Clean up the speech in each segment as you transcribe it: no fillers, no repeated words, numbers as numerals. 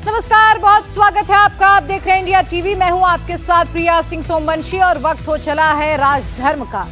नमस्कार, बहुत स्वागत है आपका। आप देख रहे हैं इंडिया टीवी। मैं हूं आपके साथ प्रिया सिंह सोमवंशी और वक्त हो चला है राजधर्म का।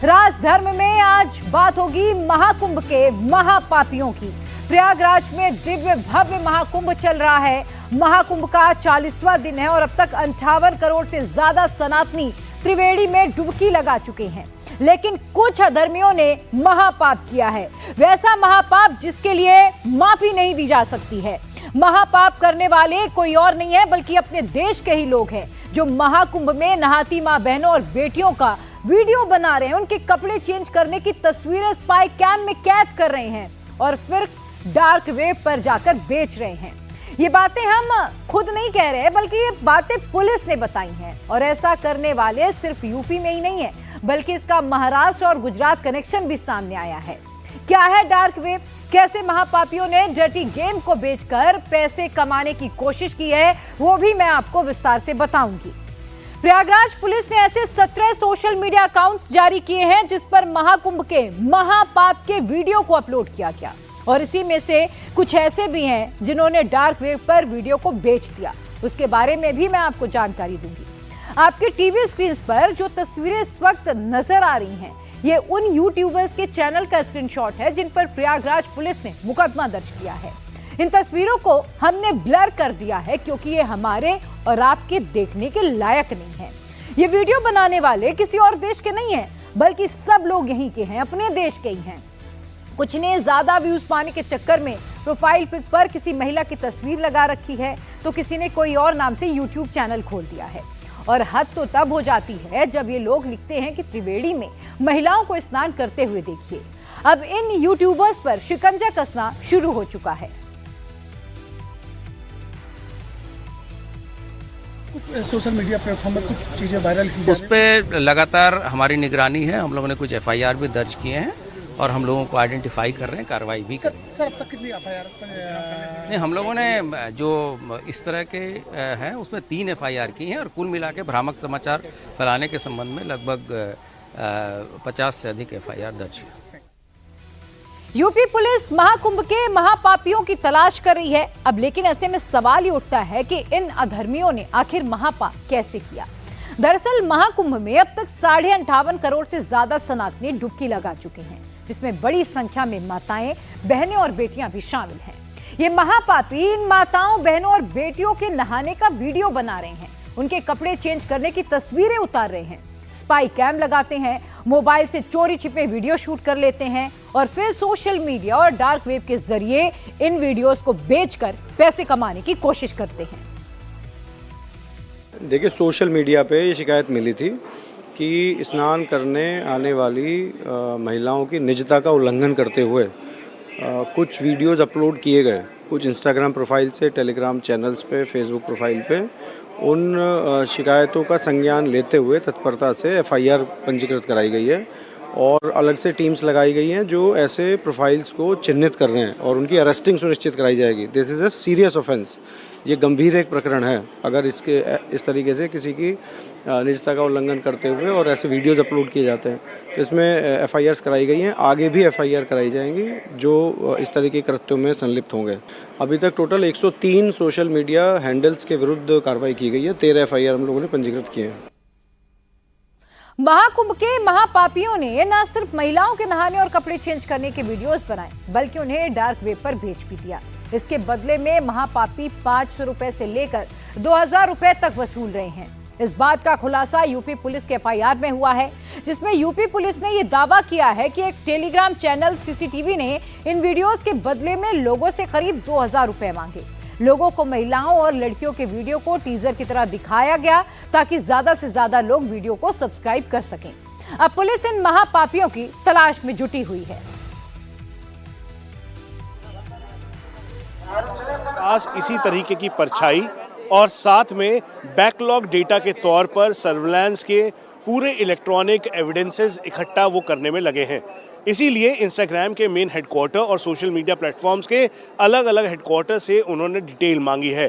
राजधर्म में आज बात होगी महाकुंभ के महापापियों की। प्रयागराज में दिव्य भव्य महाकुंभ चल रहा है। महाकुंभ का 40वां दिन है और अब तक 58 करोड़ से ज्यादा सनातनी त्रिवेणी में डुबकी लगा चुके हैं। लेकिन कुछ अधर्मियों ने महापाप किया है, वैसा महापाप जिसके लिए माफी नहीं दी जा सकती है। महापाप करने वाले कोई और नहीं है बल्कि अपने देश के ही लोग हैं, जो महाकुंभ में नहाती मां बहनों और बेटियों का वीडियो बना रहे हैं, उनके कपड़े चेंज करने की तस्वीरें स्पाई कैम में कैद कर रहे हैं और फिर डार्क वेब पर जाकर बेच रहे हैं। ये बातें हम खुद नहीं कह रहे हैं बल्कि ये बातें पुलिस ने बताई हैं। और ऐसा करने वाले सिर्फ यूपी में ही नहीं है बल्कि इसका महाराष्ट्र और गुजरात कनेक्शन भी सामने आया है। क्या है डार्क वेब, कैसे महापापियों ने डर्टी गेम को बेचकर पैसे कमाने की कोशिश की है, वो भी मैं आपको विस्तार से बताऊंगी। प्रयागराज पुलिस ने ऐसे 17 सोशल मीडिया अकाउंट्स जारी किए हैं जिस पर महाकुंभ के महापाप के वीडियो को अपलोड किया गया और इसी में से कुछ ऐसे भी हैं जिन्होंने डार्क वेब पर वीडियो को बेच दिया। उसके बारे में भी मैं आपको जानकारी दूंगी। आपके टीवी स्क्रीन पर जो तस्वीरें इस वक्त नजर आ रही हैं, ये उन यूट्यूबर्स के चैनल का स्क्रीनशॉट है जिन पर प्रयागराज पुलिस ने मुकदमा दर्ज किया है। इन तस्वीरों को हमने ब्लर कर दिया है क्योंकि ये हमारे और आपके देखने के लायक नहीं है। ये वीडियो बनाने वाले किसी और देश के नहीं हैं बल्कि सब लोग यहीं के हैं, अपने देश के ही हैं। कुछ ने ज्यादा व्यूज पाने के चक्कर में प्रोफाइल पिक पर किसी महिला की तस्वीर लगा रखी है, तो किसी ने कोई और नाम से यूट्यूब चैनल खोल दिया है। और हद तो तब हो जाती है जब ये लोग लिखते हैं कि त्रिवेणी में महिलाओं को स्नान करते हुए देखिए। अब इन यूट्यूबर्स पर शिकंजा कसना शुरू हो चुका है। सोशल मीडिया प्लेटफॉर्म पर कुछ चीजें वायरल की उस पर लगातार हमारी निगरानी है। हम लोगों ने कुछ FIR भी दर्ज किए हैं और हम लोगों को आइडेंटिफाई कर रहे हैं, कार्रवाई भी कर रहे हैं। सर अब तक कितनी FIR? नहीं, हम लोगों ने जो इस तरह के हैं उसमें 3 FIR की हैं और कुल मिला के भ्रामक समाचार फैलाने के संबंध में लगभग 50 से अधिक FIR दर्ज है। यूपी पुलिस महाकुंभ के महापापियों की तलाश कर रही है। अब लेकिन ऐसे में सवाल ये उठता है कि इन अधर्मियों ने आखिर महापाप कैसे किया। दरअसल महाकुंभ में अब तक 58.5 करोड़ से ज्यादा सनातनी डुबकी लगा चुके हैं, जिसमें बड़ी संख्या में माताएं, बहनें और बेटियां भी शामिल हैं। ये महापापी इन माताओं, बहनों और बेटियों के नहाने का वीडियो बना रहे हैं, उनके कपड़े चेंज करने की तस्वीरें उतार रहे हैं, स्पाई कैम लगाते हैं, मोबाइल से चोरी छिपे वीडियो शूट कर लेते हैं और फिर सोशल मीडिया और डार्क वेब के जरिए इन वीडियोस को बेचकर पैसे कमाने की कोशिश करते हैं। देखिए, सोशल मीडिया पे ये शिकायत मिली थी कि स्नान करने आने वाली महिलाओं की निजता का उल्लंघन करते हुए कुछ वीडियोस अपलोड किए गए, कुछ इंस्टाग्राम प्रोफाइल से, टेलीग्राम चैनल्स पे, फेसबुक प्रोफाइल पे। उन शिकायतों का संज्ञान लेते हुए तत्परता से FIR पंजीकृत कराई गई है और अलग से टीम्स लगाई गई हैं जो ऐसे प्रोफाइल्स को चिन्हित कर रहे हैं और उनकी अरेस्टिंग सुनिश्चित कराई जाएगी। This is a serious offence. ये गंभीर एक प्रकरण है। अगर इस तरीके से किसी की निजता का उल्लंघन करते हुए और ऐसे वीडियोस अपलोड किए जाते हैं तो इसमें FIRs कराई गई हैं। आगे भी FIR कराई जाएंगी जो इस तरीके के कृत्यों में संलिप्त होंगे। अभी तक टोटल 103 सोशल मीडिया हैंडल्स के विरुद्ध कार्रवाई की गई है। 13 FIR हम लोगों ने पंजीकृत किए हैं। महाकुंभ के महापापियों ने न सिर्फ महिलाओं के नहाने और कपड़े चेंज करने के वीडियोस बनाए बल्कि उन्हें डार्क वेब पर बेच भी दिया। इसके बदले में महापापी 500 रुपए से लेकर 2000 रुपए तक वसूल रहे हैं। इस बात का खुलासा यूपी पुलिस के FIR में हुआ है, जिसमें यूपी पुलिस ने यह दावा किया है कि एक टेलीग्राम चैनल CCTV ने इन वीडियोस के बदले में लोगों से करीब 2000 रुपए मांगे। लोगों को महिलाओं और लड़कियों के वीडियो को टीजर की तरह दिखाया गया ताकि ज्यादा से ज्यादा लोग वीडियो को सब्सक्राइब कर सकें। अब पुलिस इन महापापियों की तलाश में जुटी हुई है। आज इसी तरीके की परछाई और साथ में बैकलॉग डेटा के तौर पर सर्विलांस के पूरे इलेक्ट्रॉनिक एविडेंसेस इकट्ठा वो करने में लगे हैं। इसीलिए इंस्टाग्राम के मेन हेडक्वार्टर और सोशल मीडिया प्लेटफॉर्म्स के अलग अलग हेडक्वार्टर से उन्होंने डिटेल मांगी है।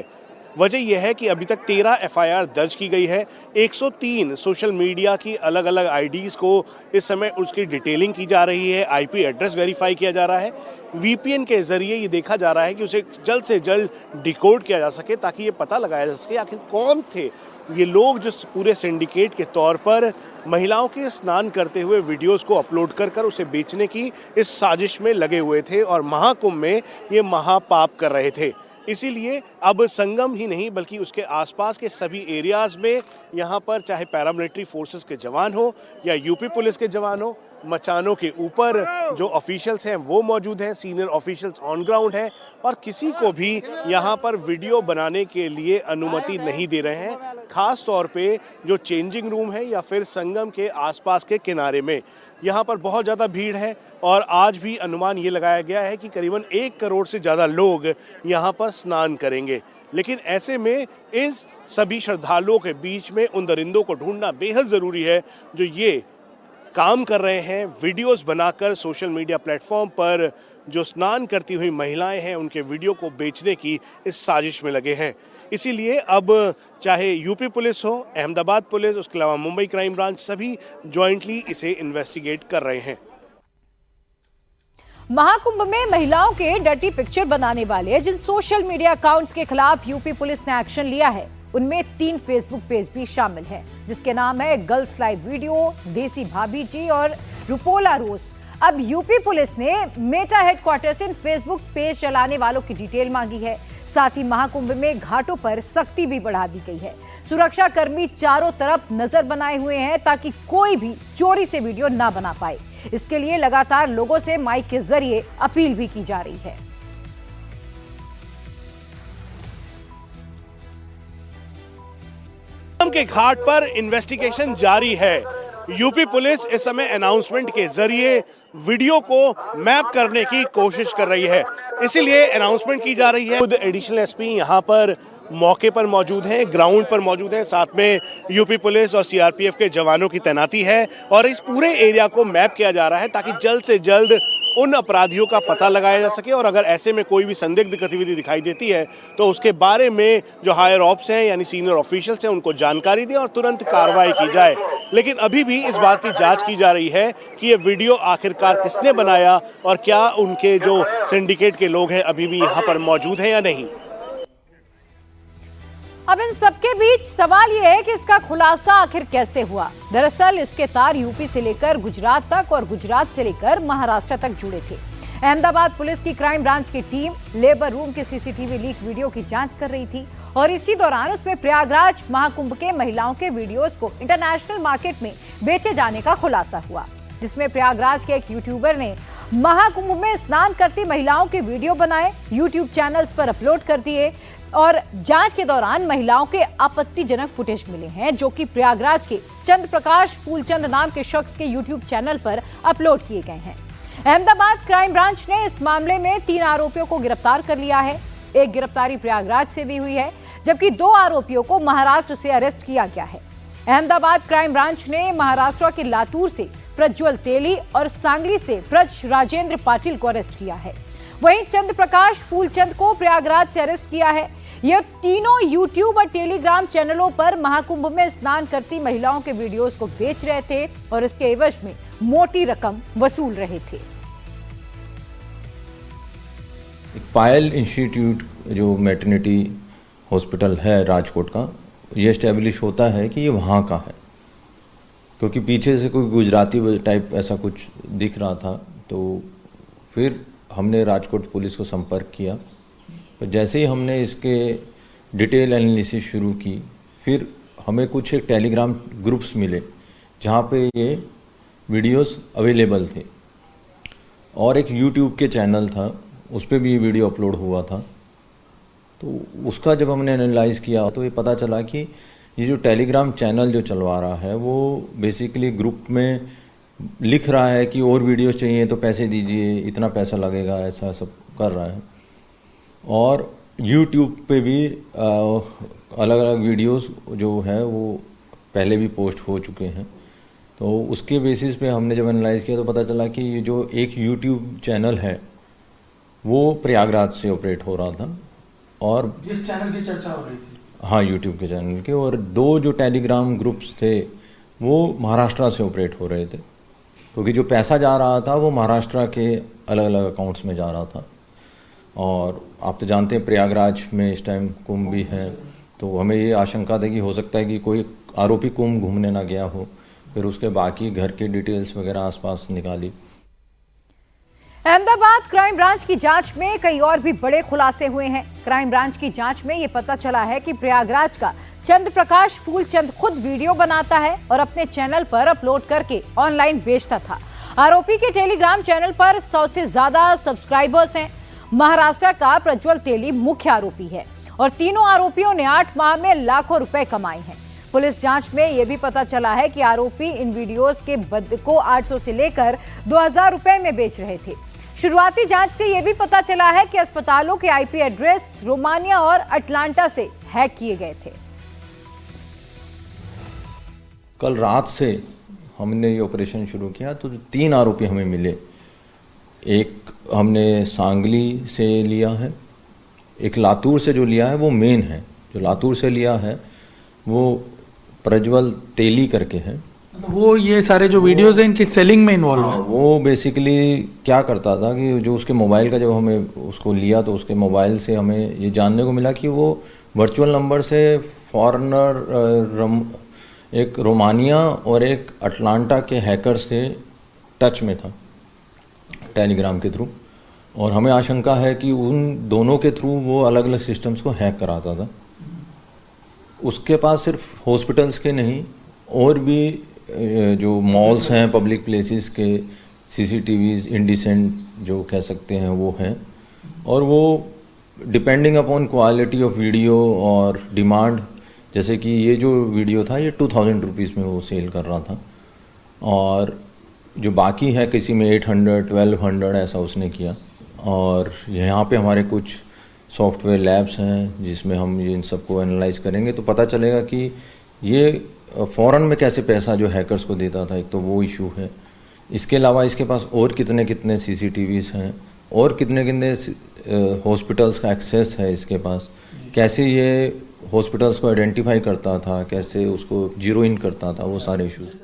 वजह यह है कि अभी तक 13 एफआईआर दर्ज की गई है। 103 सोशल मीडिया की अलग अलग आईडीज़ को इस समय उसकी डिटेलिंग की जा रही है, आईपी एड्रेस वेरीफाई किया जा रहा है। वीपीएन के ज़रिए ये देखा जा रहा है कि उसे जल्द से जल्द डिकोड किया जा सके, ताकि ये पता लगाया जा सके आखिर कौन थे ये लोग जो पूरे सिंडिकेट के तौर पर महिलाओं के स्नान करते हुए वीडियोस को अपलोड कर कर उसे बेचने की इस साजिश में लगे हुए थे और महाकुंभ में ये महापाप कर रहे थे। इसीलिए अब संगम ही नहीं बल्कि उसके आसपास के सभी एरियाज़ में यहाँ पर चाहे पैरामिलिट्री फोर्सेस के जवान हो या यूपी पुलिस के जवान हो, मचानों के ऊपर जो ऑफिशियल्स हैं वो मौजूद हैं, सीनियर ऑफिशियल्स ऑन ग्राउंड हैं और किसी को भी यहाँ पर वीडियो बनाने के लिए अनुमति नहीं दे रहे हैं। खास तौर पे जो चेंजिंग रूम है या फिर संगम के आसपास के किनारे में यहाँ पर बहुत ज़्यादा भीड़ है और आज भी अनुमान ये लगाया गया है कि करीबन 1 करोड़ से ज़्यादा लोग यहाँ पर स्नान करेंगे। लेकिन ऐसे में इस सभी श्रद्धालुओं के बीच में उन दरिंदों को ढूंढना बेहद ज़रूरी है जो ये काम कर रहे हैं, वीडियोस बनाकर सोशल मीडिया प्लेटफॉर्म पर जो स्नान करती हुई महिलाएं हैं उनके वीडियो को बेचने की इस साजिश में लगे हैं। इसीलिए अब चाहे यूपी पुलिस हो, अहमदाबाद पुलिस, उसके अलावा मुंबई क्राइम ब्रांच, सभी जॉइंटली इसे इन्वेस्टिगेट कर रहे हैं। महाकुंभ में महिलाओं के डर्टी पिक्चर बनाने वाले जिन सोशल मीडिया अकाउंट्स के खिलाफ यूपी पुलिस ने एक्शन लिया है उनमें 3 फेसबुक पेज भी शामिल हैं, जिसके नाम है गर्ल्स लाइव वीडियो, देसी भाभी जी और रुपोला रोज। अब यूपी पुलिस ने मेटा हेडक्वार्टर से इन फेसबुक पेज चलाने वालों की डिटेल मांगी है। साथ ही महाकुंभ में घाटों पर सख्ती भी बढ़ा दी गई है। सुरक्षा कर्मी चारों तरफ नजर बनाए हुए हैं ताकि कोई भी चोरी से वीडियो ना बना पाए। इसके लिए लगातार लोगों से माइक के जरिए अपील भी की जा रही है। के घाट पर इन्वेस्टिगेशन जारी है। यूपी पुलिस इस समय अनाउंसमेंट के जरिए वीडियो को मैप करने की कोशिश कर रही है, इसीलिए अनाउंसमेंट की जा रही है। खुद एडिशनल एसपी यहाँ पर मौके पर मौजूद हैं, ग्राउंड पर मौजूद हैं, साथ में यूपी पुलिस और सीआरपीएफ के जवानों की तैनाती है और इस पूरे एरिया को मैप किया जा रहा है ताकि जल्द से जल्द उन अपराधियों का पता लगाया जा सके और अगर ऐसे में कोई भी संदिग्ध गतिविधि दिखाई देती है तो उसके बारे में जो हायर ऑप्स हैं यानी सीनियर ऑफिशियल्स हैं उनको जानकारी दें और तुरंत कार्रवाई की जाए। लेकिन अभी भी इस बात की जांच की जा रही है कि ये वीडियो आखिरकार किसने बनाया और क्या उनके जो सिंडिकेट के लोग हैं अभी भी यहाँ पर मौजूद हैं या नहीं। अब इन सबके बीच सवाल यह है कि इसका खुलासा आखिर कैसे हुआ। दरअसल इसके तार यूपी से लेकर गुजरात तक और गुजरात से लेकर महाराष्ट्र तक जुड़े थे। अहमदाबाद पुलिस की क्राइम ब्रांच की टीम लेबर रूम के सीसीटीवी लीक वीडियो की जांच कर रही थी और इसी दौरान उसमें प्रयागराज महाकुंभ के महिलाओं के वीडियोस को इंटरनेशनल मार्केट में बेचे जाने का खुलासा हुआ, जिसमें प्रयागराज के एक यूट्यूबर ने महाकुंभ में स्नान करती महिलाओं के वीडियो बनाए, यूट्यूब चैनल्स पर अपलोड कर दिए और जांच के दौरान महिलाओं के आपत्तिजनक फुटेज मिले हैं जो कि प्रयागराज के चंद्र प्रकाश फूलचंद नाम के शख्स के यूट्यूब चैनल पर अपलोड किए गए हैं। अहमदाबाद क्राइम ब्रांच ने इस मामले में 3 आरोपियों को गिरफ्तार कर लिया है। एक गिरफ्तारी प्रयागराज से भी हुई है जबकि 2 आरोपियों को महाराष्ट्र से अरेस्ट किया गया है। अहमदाबाद क्राइम ब्रांच ने महाराष्ट्र के लातूर से प्रज्वल तेली और सांगली से ब्रज राजेंद्र पाटिल को अरेस्ट किया है। वहीं चंद्र प्रकाश फूलचंद को प्रयागराज से अरेस्ट किया है। ये तीनों यूट्यूब और टेलीग्राम चैनलों पर महाकुंभ में स्नान करती महिलाओं के वीडियोस को बेच रहे थे और इसके एवज में मोटी रकम वसूल रहे थे। पायल इंस्टीट्यूट जो मैटरनिटी हॉस्पिटल है राजकोट का, ये एस्टेब्लिश होता है कि ये वहाँ का है, क्योंकि पीछे से कोई गुजराती टाइप ऐसा कुछ दिख रहा था। तो फिर हमने राजकोट पुलिस को संपर्क किया, तो जैसे ही हमने इसके डिटेल एनालिसिस शुरू की, फिर हमें कुछ एक टेलीग्राम ग्रुप्स मिले जहाँ पे ये वीडियोस अवेलेबल थे और एक यूट्यूब के चैनल था, उस पर भी ये वीडियो अपलोड हुआ था। तो उसका जब हमने एनालाइज किया तो ये पता चला कि ये जो टेलीग्राम चैनल जो चलवा रहा है वो बेसिकली ग्रुप में लिख रहा है कि और वीडियोस चाहिए तो पैसे दीजिए, इतना पैसा लगेगा, ऐसा सब कर रहा है। और यूट्यूब पे भी अलग अलग वीडियोस जो है वो पहले भी पोस्ट हो चुके हैं। तो उसके बेसिस पे हमने जब एनालाइज किया तो पता चला कि ये जो एक यूट्यूब चैनल है वो प्रयागराज से ऑपरेट हो रहा था और जिस चैनल की चर्चा हो रही थी, हाँ यूट्यूब के चैनल के, और 2 जो टेलीग्राम ग्रुप्स थे वो महाराष्ट्र से ऑपरेट हो रहे थे, क्योंकि जो पैसा जा रहा था वो महाराष्ट्र के अलग अलग अकाउंट्स में जा रहा था। और आप तो जानते हैं प्रयागराज में इस टाइम कुंभ भी है, तो हमें ये आशंका थी कि हो सकता है कि कोई आरोपी कुंभ घूमने ना गया हो। फिर उसके बाकी घर की डिटेल्स वगैरह आसपास निकाली। अहमदाबाद क्राइम ब्रांच की जांच में कई और भी बड़े खुलासे हुए हैं। क्राइम ब्रांच की जांच में ये पता चला है कि प्रयागराज का चंद्र प्रकाश फूलचंद खुद वीडियो बनाता है और अपने चैनल पर अपलोड करके ऑनलाइन बेचता था। आरोपी के टेलीग्राम चैनल पर 100 से ज्यादा सब्सक्राइबर्स हैं। महाराष्ट्र का प्रज्वल तेली मुख्य आरोपी है और तीनों आरोपियों ने 8 माह में लाखों रुपए कमाए हैं। पुलिस जांच में यह भी पता चला है कि आरोपी इन वीडियोस के बदले को 800 से लेकर 2000 रुपए में बेच रहे थे। शुरुआती जांच से यह भी पता चला है कि अस्पतालों के आईपी एड्रेस रोमानिया और अटलांटा से हैक किए गए थे। कल रात से हमने ये ऑपरेशन शुरू किया तो 3 आरोपी हमें मिले। एक हमने सांगली से लिया है, एक लातूर से जो लिया है वो मेन है। जो लातूर से लिया है वो प्रज्वल तेली करके है। मतलब वो ये सारे जो वीडियोस हैं इनकी सेलिंग में इन्वॉल्व है। वो बेसिकली क्या करता था कि जो उसके मोबाइल का, जब हमें उसको लिया तो उसके मोबाइल से हमें ये जानने को मिला कि वो वर्चुअल नंबर से फॉरेनर, एक रोमानिया और एक अटलांटा के हैकर से टच में था टेलीग्राम के थ्रू। और हमें आशंका है कि उन दोनों के थ्रू वो अलग अलग सिस्टम्स को हैक कराता था। उसके पास सिर्फ हॉस्पिटल्स के नहीं और भी जो मॉल्स हैं, पब्लिक प्लेसेस के सीसीटीवीज इंडिसेंट जो कह सकते हैं वो हैं। और वो depending upon quality of video और डिमांड, जैसे कि ये जो वीडियो था ये 2000 रुपीज़ में वो सेल कर रहा था, और जो बाकी है किसी में 800, 1200 ऐसा उसने किया। और यहाँ पे हमारे कुछ सॉफ्टवेयर लैब्स हैं जिसमें हम ये इन सबको एनालाइज करेंगे तो पता चलेगा कि ये फ़ौरन में कैसे पैसा जो हैकर्स को देता था। एक तो वो इशू है। इसके अलावा इसके पास और कितने कितने सीसीटीवीज़ हैं और कितने कितने हॉस्पिटल्स का एक्सेस है इसके पास, कैसे ये हॉस्पिटल्स को आइडेंटिफाई करता था, कैसे उसको जीरो इन करता था, वो सारे इश्यूज।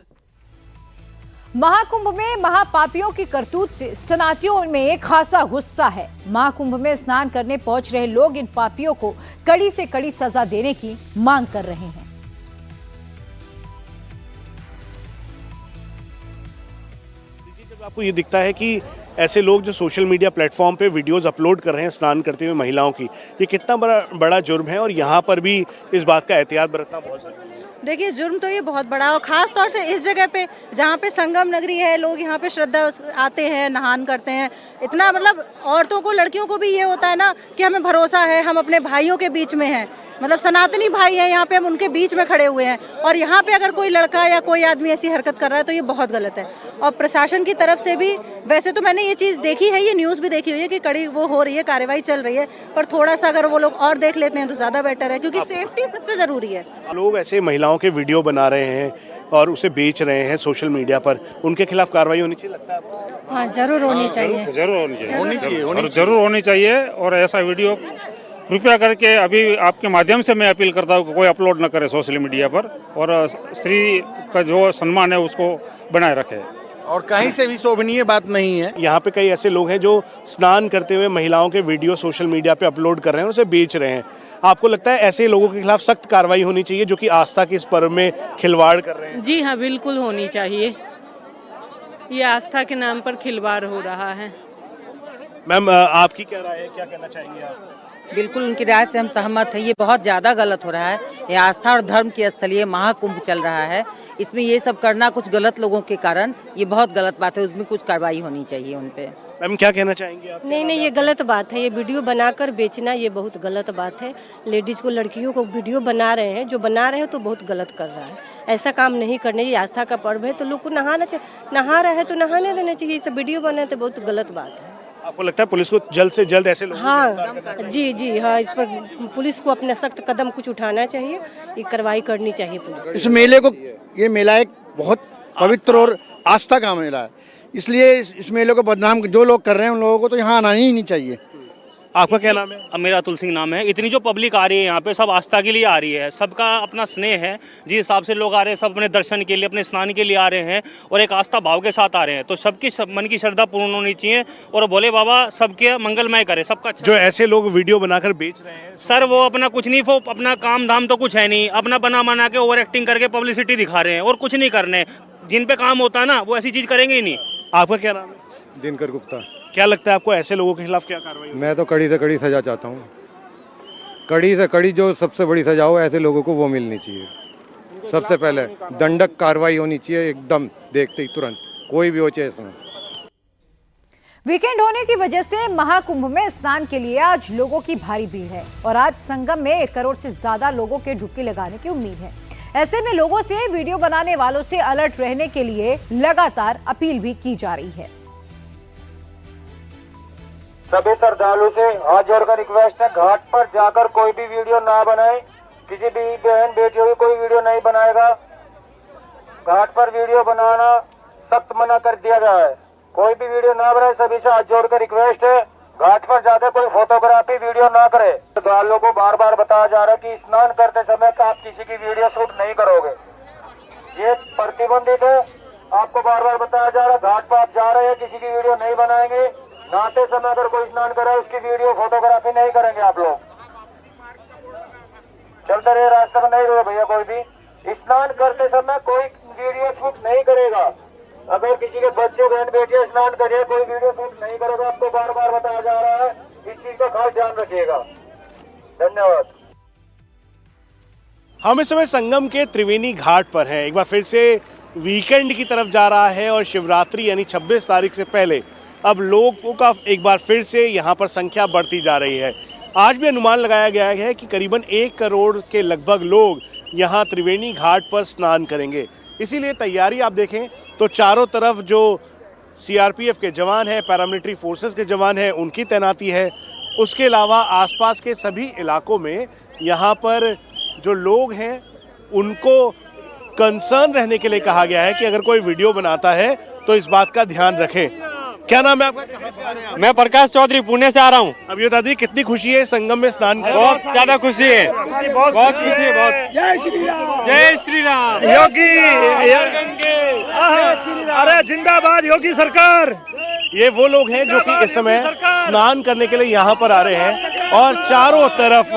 महाकुंभ में महापापियों की करतूत से सनातियों में खासा गुस्सा है। महाकुंभ में स्नान करने पहुंच रहे लोग इन पापियों को कड़ी से कड़ी सजा देने की मांग कर रहे हैं। जब आपको ये दिखता है कि ऐसे लोग जो सोशल मीडिया प्लेटफॉर्म पे वीडियोस अपलोड कर रहे हैं स्नान करते हुए महिलाओं की, ये कितना बड़ा जुर्म है और यहाँ पर भी इस बात का एहतियात बरतना बहुत जरूरी है। देखिए जुर्म तो ये बहुत बड़ा है और ख़ास तौर से इस जगह पे जहाँ पे संगम नगरी है, लोग यहाँ पे श्रद्धा आते हैं, नहान करते हैं। इतना मतलब औरतों को, लड़कियों को भी ये होता है ना कि हमें भरोसा है, हम अपने भाइयों के बीच में हैं, मतलब सनातनी भाई हैं, यहाँ पे हम उनके बीच में खड़े हुए हैं। और यहाँ पे अगर कोई लड़का या कोई आदमी ऐसी हरकत कर रहा है तो ये बहुत गलत है। और प्रशासन की तरफ से भी, वैसे तो मैंने ये चीज़ देखी है, ये न्यूज़ भी देखी हुई है कि कड़ी वो हो रही है, कार्रवाई चल रही है, पर थोड़ा सा अगर वो लोग और देख लेते हैं तो ज़्यादा बेटर है, क्योंकि सेफ्टी सबसे ज़रूरी है। लोग ऐसे महिलाओं के वीडियो बना रहे हैं और उसे बेच रहे हैं सोशल मीडिया पर, उनके खिलाफ कार्रवाई होनी चाहिए लगता है आपको? हाँ, जरूर होनी चाहिए, जरूर होनी चाहिए। और ऐसा वीडियो कृपया करके अभी आपके माध्यम से मैं अपील करता हूँ कि कोई अपलोड न करे सोशल मीडिया पर, और स्त्री का जो सम्मान है उसको बनाए रखे। और कहीं से भी शोभनीय बात नहीं है। यहाँ पे कई ऐसे लोग हैं जो स्नान करते हुए महिलाओं के वीडियो सोशल मीडिया पे अपलोड कर रहे हैं, उसे बेच रहे हैं। आपको लगता है ऐसे लोगों के खिलाफ सख्त कार्रवाई होनी चाहिए जो कि आस्था के इस पर्व में खिलवाड़ कर रहे हैं? जी हाँ, बिल्कुल होनी चाहिए। ये आस्था के नाम पर खिलवाड़ हो रहा है। मैम, आपकी क्या राय है, क्या कहना चाहेंगे आप? बिल्कुल उनकी राय से हम सहमत हैं। ये बहुत ज़्यादा गलत हो रहा है। ये आस्था और धर्म की स्थल, ये महाकुंभ चल रहा है, इसमें ये सब करना कुछ गलत लोगों के कारण ये बहुत गलत बात है। उसमें कुछ कार्रवाई होनी चाहिए उन पे। मैम, क्या कहना चाहेंगे आप? नहीं, ये गलत बात है। ये वीडियो बनाकर बेचना ये बहुत गलत बात है। लेडीज को, लड़कियों को वीडियो बना रहे हैं, जो बना रहे हैं तो बहुत गलत कर रहा है। ऐसा काम नहीं करने। ये आस्था का पर्व है तो लोग को नहाना चाहिए, नहा रहे हैं तो नहाने देना चाहिए। ये सब वीडियो बनाए तो बहुत गलत बात है। आपको लगता है पुलिस को जल्द से जल्द ऐसे लोगों हाँ, जी हाँ, इस पर पुलिस को अपना सख्त कदम कुछ उठाना चाहिए, ये कार्रवाई करनी चाहिए पुलिस। इस मेले को, ये मेला एक बहुत पवित्र और आस्था का मेला है, इसलिए इस मेले को बदनाम जो लोग कर रहे हैं उन लोगों को तो यहाँ आना ही नहीं चाहिए। आपका क्या नाम है? अब मेरा अतुल सिंह नाम है। इतनी जो पब्लिक आ रही है यहाँ पे सब आस्था के लिए आ रही है, सबका अपना स्नेह है, जिस हिसाब से लोग आ रहे हैं सब अपने दर्शन के लिए अपने स्नान के लिए आ रहे हैं और एक आस्था भाव के साथ आ रहे हैं। तो सबकी मन की श्रद्धा पूर्ण होनी चाहिए और भोले बाबा सबके मंगलमय करे, सबका अच्छा। जो ऐसे लोग वीडियो बनाकर बेच रहे हैं सर वो अपना कुछ नहीं, वो अपना काम धाम तो कुछ है नहीं, अपना बना के ओवर एक्टिंग करके पब्लिसिटी दिखा रहे हैं और कुछ नहीं करने। जिन पे काम होता है ना वो ऐसी चीज करेंगे ही नहीं। आपका क्या नाम है? दिनकर गुप्ता। क्या लगता है आपको ऐसे लोगों के खिलाफ क्या कार्रवाई? मैं तो कड़ी से कड़ी सजा चाहता हूँ, कड़ी से कड़ी जो सबसे बड़ी सजा हो ऐसे लोगों को वो मिलनी चाहिए। सबसे पहले दंडक कार्रवाई होनी चाहिए एकदम, देखते ही तुरंत, कोई भी हो चाहे इसमें। वीकेंड होने की वजह से महाकुंभ में स्नान के लिए आज लोगों की भारी भीड़ है और आज संगम में 1 करोड़ से ज्यादा लोगों के डुबकी लगाने की उम्मीद है। ऐसे में लोगों से वीडियो बनाने वालों से अलर्ट रहने के लिए लगातार अपील भी की जा रही है। सभी श्रद्धालु से हाथ जोड़कर रिक्वेस्ट है, घाट पर जाकर कोई भी वीडियो ना बनाए। किसी भी बहन बेटियों की कोई वीडियो नहीं बनाएगा। घाट पर वीडियो बनाना सख्त मना कर दिया गया है। कोई भी वीडियो ना बनाए, सभी से हाथ जोड़कर रिक्वेस्ट है, घाट पर जाकर कोई फोटोग्राफी वीडियो ना करे। श्रद्धालुओं को बार बार बताया जा रहा है कि स्नान करते समय आप किसी की वीडियो शूट नहीं करोगे, ये प्रतिबंधित है। आपको बार बार बताया जा रहा है, घाट पर आप जा रहे हैं, किसी की वीडियो नहीं बनाएंगे। नहाते समय अगर कोई स्नान करे उसकी वीडियो फोटोग्राफी नहीं करेंगे। आप लोग चलते रहे, रास्ते में नहीं रुके भैया। कोई भी स्नान करते समय कोई वीडियो शूट नहीं करेगा। अगर किसी के बच्चे बहन बेटियां स्नान करे कोई वीडियो शूट नहीं करेगा। आपको बार बार बताया जा रहा है, इस चीज का खास ध्यान रखिएगा। धन्यवाद। हम इस समय संगम के त्रिवेणी घाट पर हैं। एक बार फिर से वीकेंड की तरफ जा रहा है और शिवरात्रि यानी 26 तारीख से पहले अब लोगों का एक बार फिर से यहाँ पर संख्या बढ़ती जा रही है। आज भी अनुमान लगाया गया है कि करीबन 1 करोड़ के लगभग लोग यहाँ त्रिवेणी घाट पर स्नान करेंगे। इसीलिए तैयारी आप देखें तो चारों तरफ जो सीआरपीएफ के जवान हैं, पैरामिलिट्री फोर्सेस के जवान हैं, उनकी तैनाती है। उसके अलावा आसपास के सभी इलाकों में यहाँ पर जो लोग हैं उनको कंसर्न रहने के लिए कहा गया है कि अगर कोई वीडियो बनाता है तो इस बात का ध्यान रखें। क्या नाम है आपका? कहाँ से आ रहे हैं आप? मैं प्रकाश चौधरी पुणे से आ रहा हूँ। अब ये बता दी कितनी खुशी है संगम में स्नान करने? बहुत ज्यादा खुशी है, बहुत खुशी है, बहुत। जय श्री राम, जय श्री राम। योगी, अरे जिंदाबाद योगी सरकार। ये वो लोग हैं जो कि इस समय स्नान करने के लिए यहाँ पर आ रहे हैं और चारों तरफ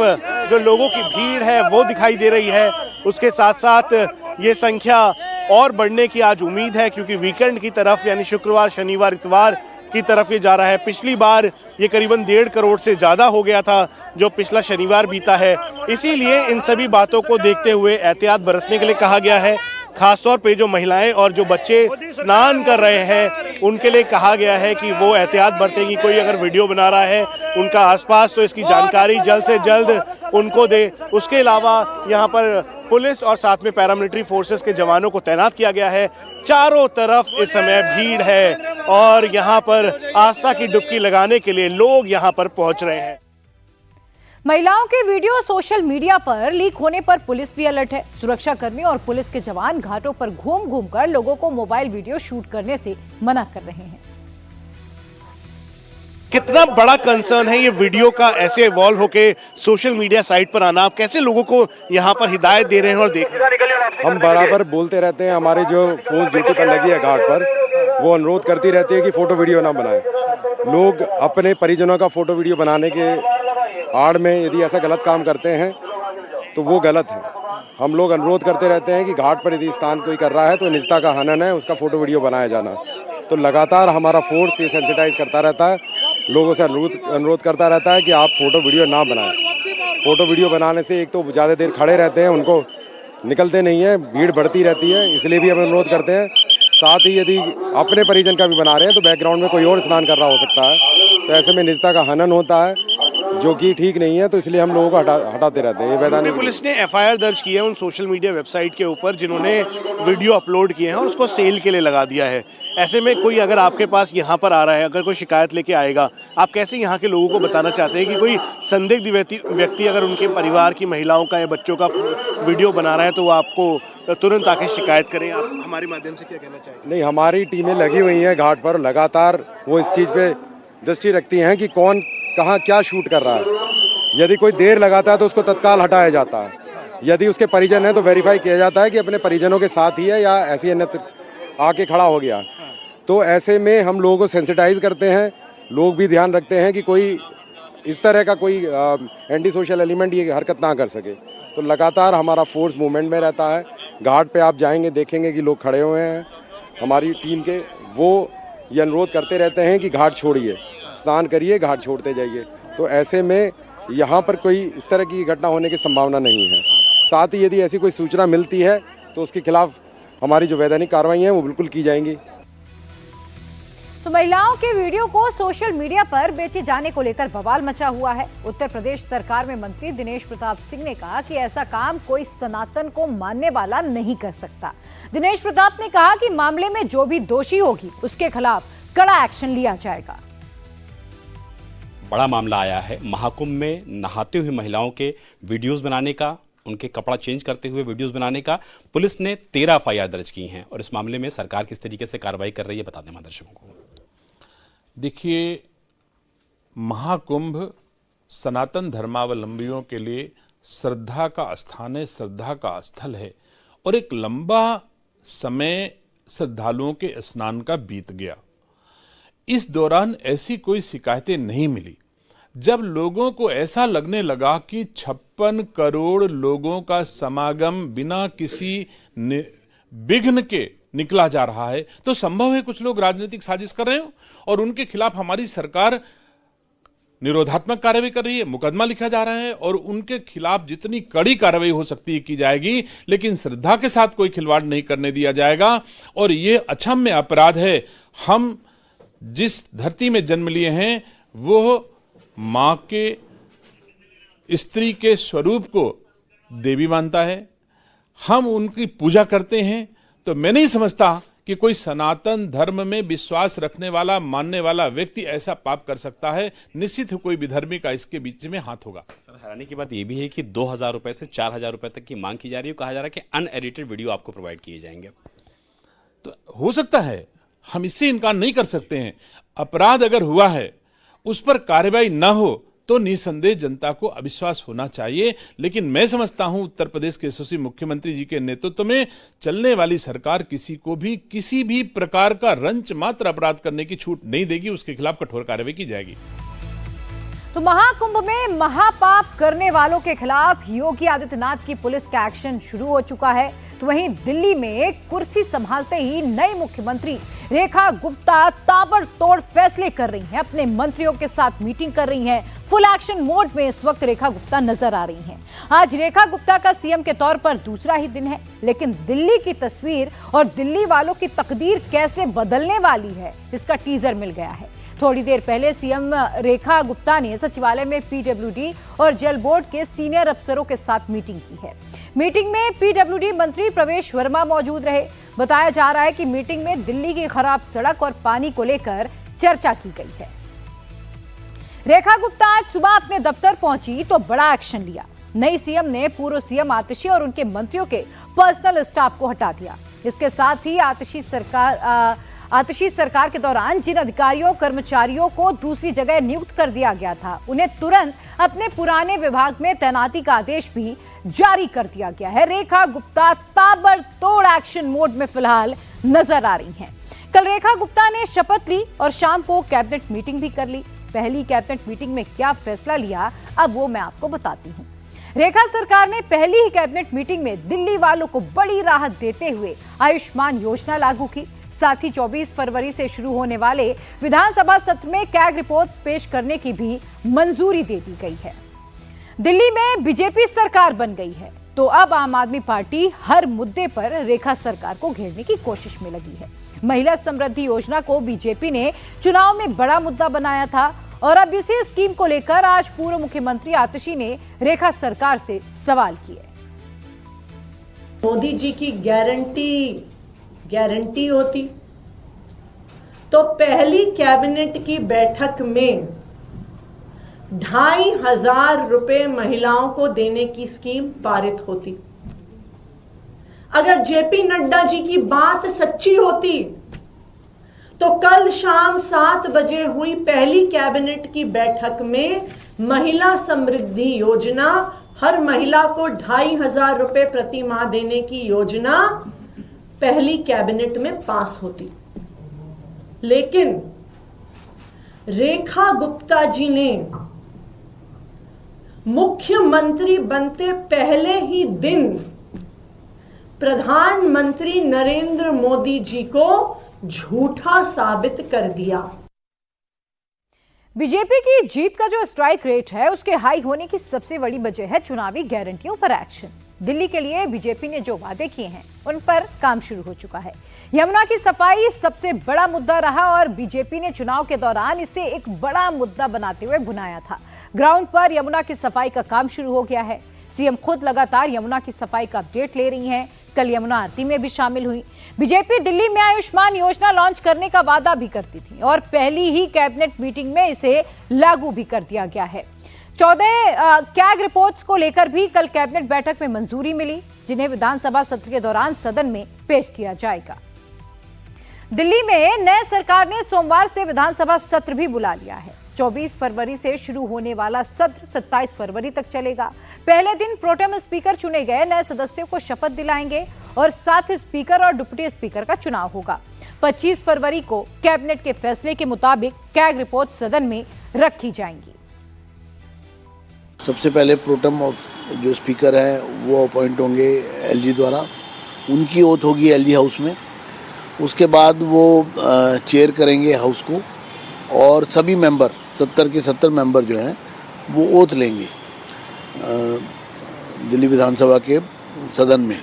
जो लोगों की भीड़ है वो दिखाई दे रही है। उसके साथ साथ ये संख्या और बढ़ने की आज उम्मीद है क्योंकि वीकेंड की तरफ यानी शुक्रवार शनिवार इतवार की तरफ ये जा रहा है। पिछली बार ये करीबन 1.5 करोड़ से ज़्यादा हो गया था जो पिछला शनिवार बीता है। इसीलिए इन सभी बातों को देखते हुए एहतियात बरतने के लिए कहा गया है। खासतौर पे जो महिलाएं और जो बच्चे स्नान कर रहे हैं उनके लिए कहा गया है कि वो एहतियात बरतेंगी। कोई अगर वीडियो बना रहा है उनका आसपास तो इसकी जानकारी जल्द से जल्द उनको दे। उसके अलावा यहाँ पर पुलिस और साथ में पैरामिलिट्री फोर्सेस के जवानों को तैनात किया गया है। चारों तरफ इस समय भीड़ है और यहाँ पर आस्था की डुबकी लगाने के लिए लोग यहाँ पर पहुँच रहे हैं। महिलाओं के वीडियो सोशल मीडिया पर लीक होने पर पुलिस भी अलर्ट है। सुरक्षा कर्मी और पुलिस के जवान घाटों पर घूम कर लोगों को मोबाइल वीडियो शूट करने से मना कर रहे हैं। कितना बड़ा कंसर्न है ये वीडियो का ऐसे इवॉल्व होके सोशल मीडिया साइट पर आना। आप कैसे लोगों को यहाँ पर हिदायत दे रहे हैं और देख रहे हैं? हम बराबर बोलते रहते हैं, हमारे जो फोर्स ड्यूटी पर लगी है घाट पर वो अनुरोध करती रहती है कि फोटो वीडियो ना बनाए। लोग अपने परिजनों का फोटो वीडियो बनाने के आड़ में यदि ऐसा गलत काम करते हैं तो वो गलत है। हम लोग अनुरोध करते रहते हैं कि घाट पर यदि स्नान कोई कर रहा है तो निजता का हनन है, उसका फोटो वीडियो बनाया जाना। तो लगातार हमारा फोर्स ये सेंसिटाइज करता रहता है, लोगों से अनुरोध करता रहता है कि आप फोटो वीडियो ना बनाएं। फोटो वीडियो बनाने से एक तो ज़्यादा देर खड़े रहते हैं, उनको निकलते नहीं है, भीड़ बढ़ती रहती है, इसलिए भी हम अनुरोध करते हैं। साथ ही यदि अपने परिजन का भी बना रहे हैं तो बैकग्राउंड में कोई और स्नान कर रहा हो सकता है, तो ऐसे में निजता का हनन होता है जो कि ठीक नहीं है। तो इसलिए हम लोगों को हटाते रहते हैं। ये वैधानिक पुलिस ने एफआईआर दर्ज की है उन सोशल मीडिया वेबसाइट के ऊपर जिन्होंने वीडियो अपलोड किए हैं और उसको सेल के लिए लगा दिया है। ऐसे में कोई अगर आपके पास यहाँ पर आ रहा है, अगर कोई शिकायत लेके आएगा, आप कैसे यहाँ के लोगों को बताना चाहते हैं कि कोई संदिग्ध व्यक्ति अगर उनके परिवार की महिलाओं का या बच्चों का वीडियो बना रहा है तो वो आपको तुरंत आके शिकायत करें? आप हमारे माध्यम से क्या कहना चाहेंगे? नहीं, हमारी टीमें लगी हुई हैं घाट पर, लगातार वो इस चीज़ पे दृष्टि रखती हैं कि कौन कहाँ क्या शूट कर रहा है। यदि कोई देर लगाता है तो उसको तत्काल हटाया जाता है। यदि उसके परिजन है तो वेरीफाई किया जाता है कि अपने परिजनों के साथ ही है या ऐसी अन्यत्र आके खड़ा हो गया। तो ऐसे में हम लोगों को सेंसिटाइज करते हैं, लोग भी ध्यान रखते हैं कि कोई इस तरह का कोई एंटी सोशल एलिमेंट ये हरकत ना कर सके। तो लगातार हमारा फोर्स मूवमेंट में रहता है। घाट पे आप जाएंगे देखेंगे कि लोग खड़े हुए हैं हमारी टीम के, वो ये अनुरोध करते रहते हैं कि घाट छोड़िए, स्नान करिए, घाट छोड़ते जाइए। तो ऐसे में यहाँ पर कोई इस तरह की घटना होने की संभावना नहीं है। साथ ही यदि ऐसी कोई सूचना मिलती है तो उसके खिलाफ हमारी जो वैधानिक कार्रवाई है वो बिल्कुल की जाएंगी। तो महिलाओं के वीडियो को सोशल मीडिया पर बेचे जाने को लेकर बवाल मचा हुआ है। उत्तर प्रदेश सरकार में मंत्री दिनेश प्रताप सिंह ने कहा कि ऐसा काम कोई सनातन को मानने वाला नहीं कर सकता। दिनेश प्रताप ने कहा कि मामले में जो भी दोषी होगी उसके खिलाफ कड़ा एक्शन लिया जाएगा। बड़ा मामला आया है महाकुंभ में नहाते हुए महिलाओं के वीडियोस बनाने का, उनके कपड़ा चेंज करते हुए वीडियोस बनाने का। पुलिस ने 13 एफआईआर दर्ज की हैं और इस मामले में सरकार किस तरीके से कार्रवाई कर रही है बता दें दर्शकों को। देखिए, महाकुंभ सनातन धर्मावलंबियों के लिए श्रद्धा का स्थान है, श्रद्धा का स्थल है और एक लंबा समय श्रद्धालुओं के स्नान का बीत गया। इस दौरान ऐसी कोई शिकायतें नहीं मिली। जब लोगों को ऐसा लगने लगा कि 56 करोड़ लोगों का समागम बिना किसी विघ्न के निकला जा रहा है, तो संभव है कुछ लोग राजनीतिक साजिश कर रहे हो और उनके खिलाफ हमारी सरकार निरोधात्मक कार्रवाई कर रही है, मुकदमा लिखा जा रहा है और उनके खिलाफ जितनी कड़ी कार्रवाई हो सकती है की जाएगी, लेकिन श्रद्धा के साथ कोई खिलवाड़ नहीं करने दिया जाएगा। और ये अक्षम्य अपराध है। हम जिस धरती में जन्म लिए हैं वो मां के, स्त्री के स्वरूप को देवी मानता है, हम उनकी पूजा करते हैं। तो मैं नहीं समझता कि कोई सनातन धर्म में विश्वास रखने वाला, मानने वाला व्यक्ति ऐसा पाप कर सकता है। निश्चित ही कोई विधर्मी का इसके बीच में हाथ होगा। सर, हैरानी की बात यह भी है कि 2000 रुपए से 4000 रुपए तक की मांग की जा रही है। कहा जा रहा है कि अनएडिटेड वीडियो आपको प्रोवाइड किए जाएंगे। तो हो सकता है, हम इससे इनकार नहीं कर सकते हैं। अपराध अगर हुआ है उस पर कार्रवाई न हो तो निसंदेह जनता को अविश्वास होना चाहिए। लेकिन मैं समझता हूं उत्तर प्रदेश के यशस्वी मुख्यमंत्री जी के नेतृत्व में चलने वाली सरकार किसी को भी किसी भी प्रकार का रंच मात्र अपराध करने की छूट नहीं देगी, उसके खिलाफ कठोर कार्रवाई की जाएगी। तो महाकुंभ में महापाप करने वालों के खिलाफ योगी आदित्यनाथ की पुलिस का एक्शन शुरू हो चुका है। तो वहीं दिल्ली में कुर्सी संभालते ही नई मुख्यमंत्री रेखा गुप्ता ताबड़तोड़ फैसले कर रही हैं, अपने मंत्रियों के साथ मीटिंग कर रही हैं। फुल एक्शन मोड में इस वक्त रेखा गुप्ता नजर आ रही हैं। आज रेखा गुप्ता का सीएम के तौर पर दूसरा ही दिन है, लेकिन दिल्ली की तस्वीर और दिल्ली वालों की तकदीर कैसे बदलने वाली है इसका टीजर मिल गया है। थोड़ी देर पहले सीएम रेखा गुप्ता ने सचिवालय में पीडब्ल्यूडी और जल बोर्ड के सीनियर अफसरों के साथ मीटिंग की है। मीटिंग में पीडब्ल्यूडी मंत्री प्रवेश वर्मा मौजूद रहे। बताया जा रहा है कि मीटिंग में दिल्ली की खराब सड़क और पानी को लेकर चर्चा की गई है। रेखा गुप्ता आज सुबह अपने दफ्तर पहुंची तो बड़ा एक्शन लिया। नई सीएम ने पूर्व सीएम आतिशी और उनके मंत्रियों के पर्सनल स्टाफ को हटा दिया। इसके साथ ही आतिशी सरकार के दौरान जिन अधिकारियों कर्मचारियों को दूसरी जगह नियुक्त कर दिया गया था, उन्हें तुरंत अपने पुराने विभाग में तैनाती का आदेश भी जारी कर दिया गया है। रेखा गुप्ता ताबड़तोड़ एक्शन मोड में फिलहाल नजर आ रही हैं। कल रेखा गुप्ता ने शपथ ली और शाम को कैबिनेट मीटिंग भी कर ली। पहली कैबिनेट मीटिंग में क्या फैसला लिया, अब वो मैं आपको बताती हूँ। रेखा सरकार ने पहली ही कैबिनेट मीटिंग में दिल्ली वालों को बड़ी राहत देते हुए आयुष्मान योजना लागू की। साथ ही 24 फरवरी से शुरू होने वाले विधानसभा सत्र में कैग रिपोर्ट्स पेश करने की भी मंजूरी दे दी गई है। दिल्ली में बीजेपी सरकार बन गई है, तो अब आम आदमी पार्टी हर मुद्दे पर रेखा सरकार को घेरने की कोशिश में लगी है। महिला समृद्धि योजना को बीजेपी ने चुनाव में बड़ा मुद्दा बनाया था और अब इसी स्कीम को लेकर आज पूर्व मुख्यमंत्री आतिशी ने रेखा सरकार से सवाल किए। मोदी जी की गारंटी होती तो पहली कैबिनेट की बैठक में 2500 रुपए महिलाओं को देने की स्कीम पारित होती। अगर जेपी नड्डा जी की बात सच्ची होती तो कल शाम 7 बजे हुई पहली कैबिनेट की बैठक में महिला समृद्धि योजना, हर महिला को 2,500 रुपए प्रति माह देने की योजना पहली कैबिनेट में पास होती। लेकिन रेखा गुप्ता जी ने मुख्यमंत्री बनते पहले ही दिन प्रधानमंत्री नरेंद्र मोदी जी को झूठा साबित कर दिया। बीजेपी की जीत का जो स्ट्राइक रेट है उसके हाई होने की सबसे बड़ी वजह है चुनावी गारंटियों पर एक्शन। दिल्ली के लिए बीजेपी ने जो वादे किए हैं उन पर काम शुरू हो चुका है। यमुना की सफाई सबसे बड़ा मुद्दा रहा और बीजेपी ने चुनाव के दौरान इसे एक बड़ा मुद्दा बनाते हुए बुनाया था। ग्राउंड पर यमुना की सफाई का काम शुरू हो गया है। सीएम खुद लगातार यमुना की सफाई का अपडेट ले रही हैं। कल यमुना आरती में भी शामिल हुई। बीजेपी दिल्ली में आयुष्मान योजना लॉन्च करने का वादा भी करती थी और पहली ही कैबिनेट मीटिंग में इसे लागू भी कर दिया गया है। 14 कैग रिपोर्ट्स को लेकर भी कल कैबिनेट बैठक में मंजूरी मिली, जिन्हें विधानसभा सत्र के दौरान सदन में पेश किया जाएगा। दिल्ली में नए सरकार ने सोमवार से विधानसभा सत्र भी बुला लिया है। 24 फरवरी से शुरू होने वाला सत्र 27 फरवरी तक चलेगा। पहले दिन प्रोटेम स्पीकर चुने गए नए सदस्यों को शपथ दिलाएंगे और साथ ही स्पीकर और डिप्टी स्पीकर का चुनाव होगा। 25 फरवरी को कैबिनेट के फैसले के मुताबिक कैग रिपोर्ट सदन में रखी जाएंगी। सबसे पहले प्रोटेम जो स्पीकर हैं वो अपॉइंट होंगे एलजी द्वारा, उनकी ओथ होगी एलजी हाउस में। उसके बाद वो चेयर करेंगे हाउस को और सभी मेंबर 70 के 70 मेंबर जो हैं वो ओथ लेंगे दिल्ली विधानसभा के सदन में,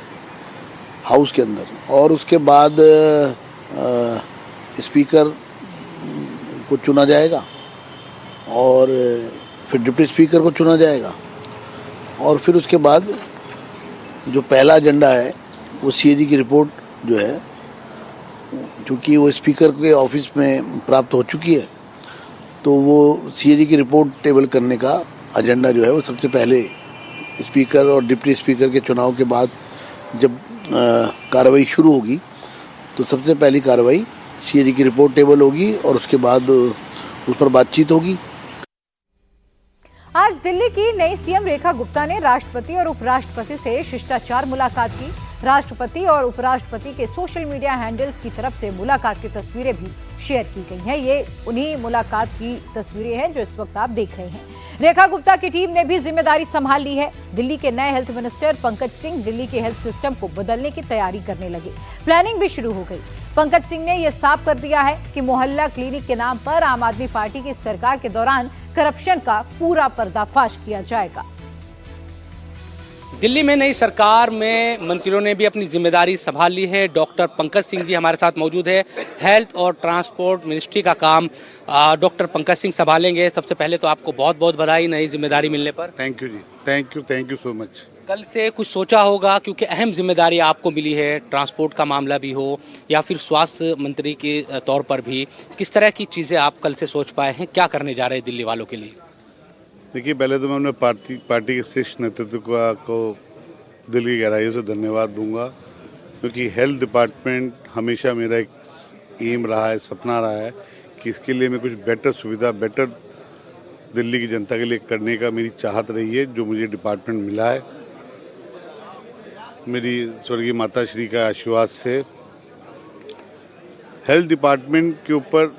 हाउस के अंदर। और उसके बाद स्पीकर को चुना जाएगा और फिर डिप्टी स्पीकर को चुना जाएगा और फिर उसके बाद जो पहला एजेंडा है वो सीएजी की रिपोर्ट जो है, क्योंकि वो स्पीकर के ऑफिस में प्राप्त हो चुकी है, तो वो सीएजी की रिपोर्ट टेबल करने का एजेंडा जो है वो सबसे पहले स्पीकर और डिप्टी स्पीकर के चुनाव के बाद जब कार्रवाई शुरू होगी तो सबसे पहली कार्रवाई सीएजी की रिपोर्ट टेबल होगी और उसके बाद उस पर बातचीत होगी। आज दिल्ली की नई सीएम रेखा गुप्ता ने राष्ट्रपति और उपराष्ट्रपति से शिष्टाचार मुलाकात की। राष्ट्रपति और उपराष्ट्रपति के सोशल मीडिया हैंडल्स की तरफ से मुलाकात की तस्वीरें भी शेयर की गई हैं। ये उन्हीं मुलाकात की तस्वीरें हैं जो इस वक्त आप देख रहे हैं। रेखा गुप्ता की टीम ने भी जिम्मेदारी संभाल ली है। दिल्ली के नए हेल्थ मिनिस्टर पंकज सिंह दिल्ली के हेल्थ सिस्टम को बदलने की तैयारी करने लगे। प्लानिंग भी शुरू हो गई। पंकज सिंह ने यह साफ कर दिया है कि मोहल्ला क्लिनिक के नाम पर आम आदमी पार्टी की सरकार के दौरान करप्शन का पूरा पर्दाफाश किया जाएगा। दिल्ली में नई सरकार में मंत्रियों ने भी अपनी जिम्मेदारी संभाल ली है। डॉक्टर पंकज सिंह जी हमारे साथ मौजूद है। हेल्थ और ट्रांसपोर्ट मिनिस्ट्री का काम डॉक्टर पंकज सिंह संभालेंगे। सबसे पहले तो आपको बहुत बहुत बधाई नई जिम्मेदारी मिलने पर। Thank you ji, thank you so much. कल से कुछ सोचा होगा क्योंकि अहम जिम्मेदारी आपको मिली है, ट्रांसपोर्ट का मामला भी हो या फिर स्वास्थ्य मंत्री के तौर पर भी। किस तरह की चीज़ें आप कल से सोच पाए हैं, क्या करने जा रहे हैं दिल्ली वालों के लिए? देखिए, पहले तो मैं अपने पार्टी के शीर्ष नेतृत्व को दिल की गहराइयों से धन्यवाद दूंगा, क्योंकि हेल्थ डिपार्टमेंट हमेशा मेरा एक एम रहा है, सपना रहा है कि इसके लिए मैं कुछ बेटर सुविधा, बेटर दिल्ली की जनता के लिए करने का मेरी चाहत रही है, जो मुझे डिपार्टमेंट मिला है। मेरी स्वर्गीय माता श्री का आशीर्वाद से हेल्थ डिपार्टमेंट के ऊपर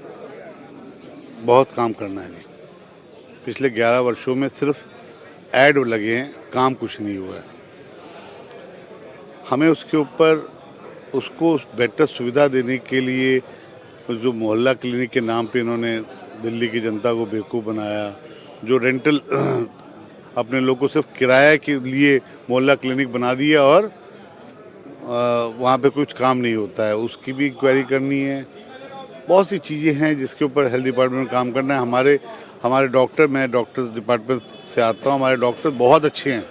बहुत काम करना है। पिछले 11 वर्षों में सिर्फ ऐड लगे हैं, काम कुछ नहीं हुआ है। हमें उसके ऊपर उसको बेटर सुविधा देने के लिए जो मोहल्ला क्लिनिक के नाम पे इन्होंने दिल्ली की जनता को बेवकूफ़ बनाया, जो रेंटल अपने लोगों को सिर्फ किराया के लिए मोहल्ला क्लिनिक बना दिया और वहाँ पे कुछ काम नहीं होता है, उसकी भी इंक्वायरी करनी है। बहुत सी चीज़ें हैं जिसके ऊपर हेल्थ डिपार्टमेंट में काम करना है। हमारे डॉक्टर, मैं डॉक्टर डिपार्टमेंट से आता हूँ, हमारे डॉक्टर बहुत अच्छे हैं,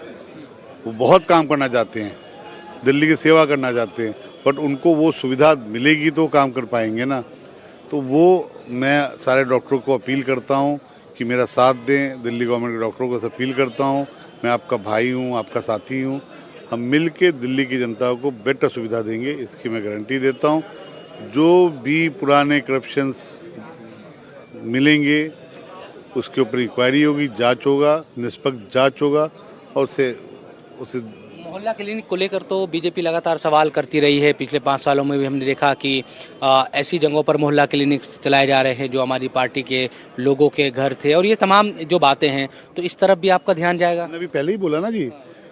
वो बहुत काम करना चाहते हैं, दिल्ली की सेवा करना चाहते हैं, बट उनको वो सुविधा मिलेगी तो काम कर पाएंगे ना। तो वो मैं सारे डॉक्टरों को अपील करता हूँ कि मेरा साथ दें। दिल्ली गवर्नमेंट के डॉक्टरों को अपील करता हूँ, मैं आपका भाई हूँ, आपका साथी हूँ। हम मिल के दिल्ली की जनता को बेटर सुविधा देंगे, इसकी मैं गारंटी देता हूँ। जो भी पुराने करप्शंस मिलेंगे उसके ऊपर इंक्वायरी होगी, जांच होगा, निष्पक्ष जांच होगा और उसे मोहल्ला क्लिनिक को लेकर तो बीजेपी लगातार सवाल करती रही है। पिछले 5 सालों में भी हमने देखा कि ऐसी जगहों पर मोहल्ला क्लिनिक चलाए जा रहे हैं जो हमारी पार्टी के लोगों के घर थे और ये तमाम जो बातें हैं, तो इस तरफ भी आपका ध्यान जाएगा? मैंने अभी पहले ही बोला ना जी,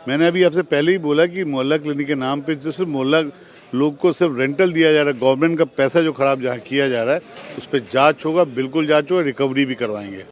मैंने अभी आपसे पहले ही बोला कि मोहल्ला क्लिनिक के नाम पे जो सिर्फ मोहल्ला लोग को सिर्फ रेंटल दिया जा रहा है, गवर्नमेंट का पैसा जो खराब जहाँ किया जा रहा है उस पर जाँच होगा, बिल्कुल जाँच होगा, रिकवरी भी करवाएंगे।